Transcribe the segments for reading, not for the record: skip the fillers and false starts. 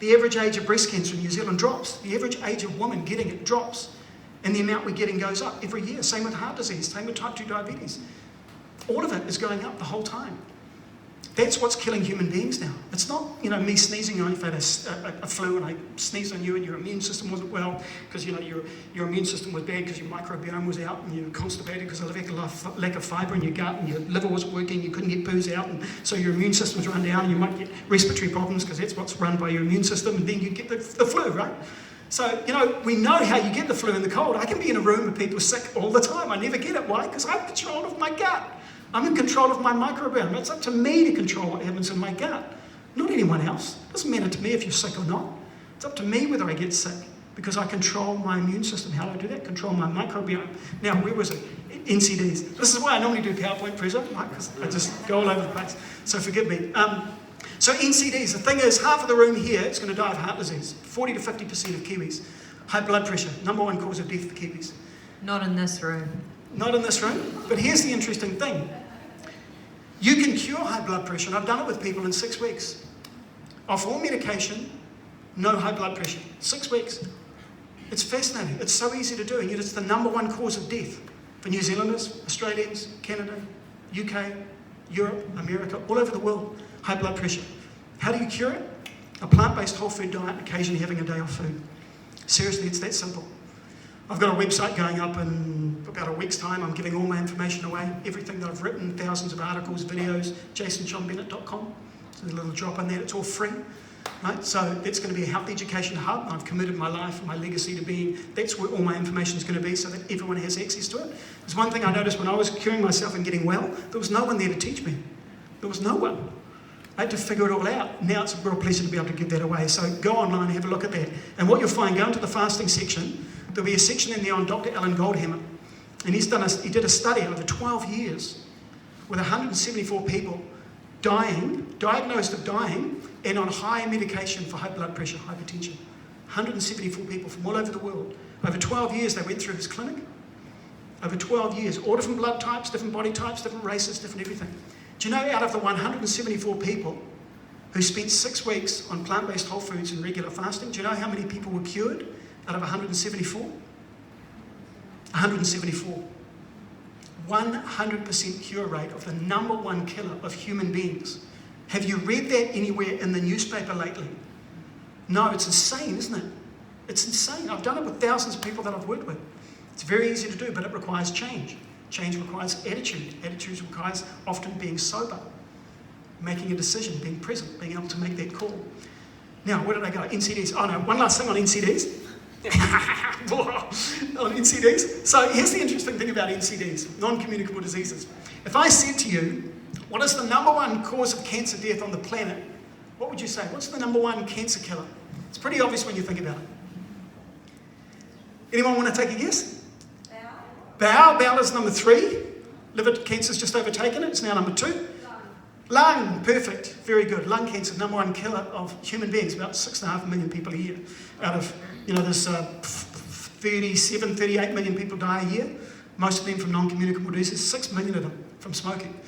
The average age of breast cancer in New Zealand drops. The average age of women getting it drops. And the amount we're getting goes up every year. Same with heart disease, same with type 2 diabetes. All of it is going up the whole time. That's what's killing human beings now. It's not, me sneezing on you if I had a flu and I sneezed on you and your immune system wasn't well because, your immune system was bad because your microbiome was out and you were constipated because of lack of fibre in your gut and your liver wasn't working, you couldn't get poos out, and so your immune system's run down and you might get respiratory problems because that's what's run by your immune system, and then you get the flu, right? So, we know how you get the flu and the cold. I can be in a room with people sick all the time. I never get it. Why? Because I'm in control of my gut. I'm in control of my microbiome. It's up to me to control what happens in my gut, not anyone else. It doesn't matter to me if you're sick or not. It's up to me whether I get sick because I control my immune system. How do I do that? Control my microbiome. Now, where was it? NCDs. This is why I normally do PowerPoint present, right? Because I just go all over the place. So forgive me. So NCDs, the thing is, half of the room here is going to die of heart disease. 40 to 50% of Kiwis. High blood pressure, #1 cause of death for Kiwis. Not in this room. Not in this room. But here's the interesting thing. You can cure high blood pressure, and I've done it with people in 6 weeks. Off all medication, no high blood pressure. 6 weeks. It's fascinating. It's so easy to do, and yet it's the #1 cause of death for New Zealanders, Australians, Canada, UK, Europe, America, all over the world. High blood pressure. How do you cure it? A plant-based whole food diet, occasionally having a day off food. Seriously, it's that simple. I've got a website going up in about a week's time. I'm giving all my information away, everything that I've written, thousands of articles, videos, jasonshonbennett.com. There's a little drop in there, it's all free. Right? So that's going to be a health education hub. I've committed my life and my legacy to being, that's where all my information is going to be so that everyone has access to it. There's one thing I noticed when I was curing myself and getting well, there was no one there to teach me. There was no one. I had to figure it all out. Now it's a real pleasure to be able to give that away. So go online and have a look at that. And what you'll find, go into the fasting section, there'll be a section in there on Dr. Alan Goldhammer. And he did a study over 12 years with 174 people diagnosed of dying, and on high medication for high blood pressure, hypertension. 174 people from all over the world. Over 12 years they went through his clinic. Over 12 years, all different blood types, different body types, different races, different everything. Do you know out of the 174 people who spent 6 weeks on plant-based whole foods and regular fasting, do you know how many people were cured out of 174? 174. 100% cure rate of the #1 killer of human beings. Have you read that anywhere in the newspaper lately? No, it's insane, isn't it? It's insane. I've done it with thousands of people that I've worked with. It's very easy to do, but it requires change. Change requires attitude. Attitude requires often being sober, making a decision, being present, being able to make that call. Now, where did I go? NCDs. Oh no, one last thing on NCDs. On NCDs. So here's the interesting thing about NCDs, non-communicable diseases. If I said to you, what is the #1 cause of cancer death on the planet? What would you say? What's the #1 cancer killer? It's pretty obvious when you think about it. Anyone want to take a guess? Bowel is number 3. Liver cancer's just overtaken it. It's now number 2. Lung, perfect, very good. Lung cancer, #1 killer of human beings, about 6.5 million people a year. Out of, there's 37, 38 million people die a year. Most of them from non-communicable diseases, 6 million of them from smoking.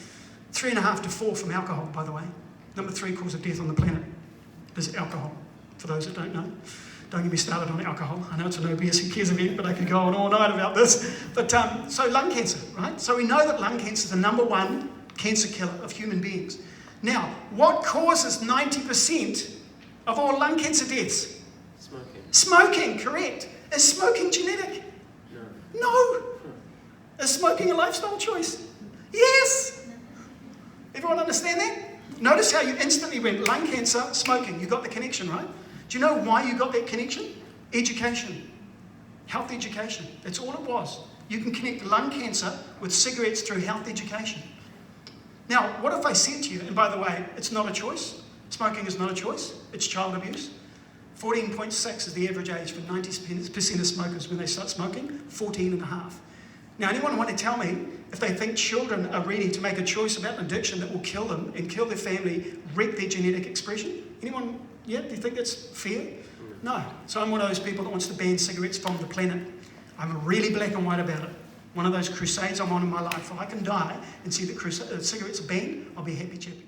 3.5 to 4 from alcohol, by the way. Number 3 cause of death on the planet is alcohol, for those that don't know. Don't get me started on alcohol. I know it's an obesity cares event, but I could go on all night about this. But so lung cancer, right? So we know that lung cancer is the #1 cancer killer of human beings. Now, what causes 90% of all lung cancer deaths? Smoking. Smoking, correct. Is smoking genetic? No. Is smoking a lifestyle choice? Yes. Everyone understand that? Notice how you instantly went lung cancer, smoking. You got the connection, right? Do you know why you got that connection? Education. Health education. That's all it was. You can connect lung cancer with cigarettes through health education. Now, what if I said to you, and by the way, it's not a choice. Smoking is not a choice. It's child abuse. 14.6 is the average age for 90% of smokers when they start smoking. 14.5. Now, anyone want to tell me if they think children are ready to make a choice about an addiction that will kill them and kill their family, wreck their genetic expression? Anyone? Yeah, do you think that's fair? No. So I'm one of those people that wants to ban cigarettes from the planet. I'm really black and white about it. One of those crusades I'm on in my life. If I can die and see that cigarettes are banned, I'll be a happy chappy.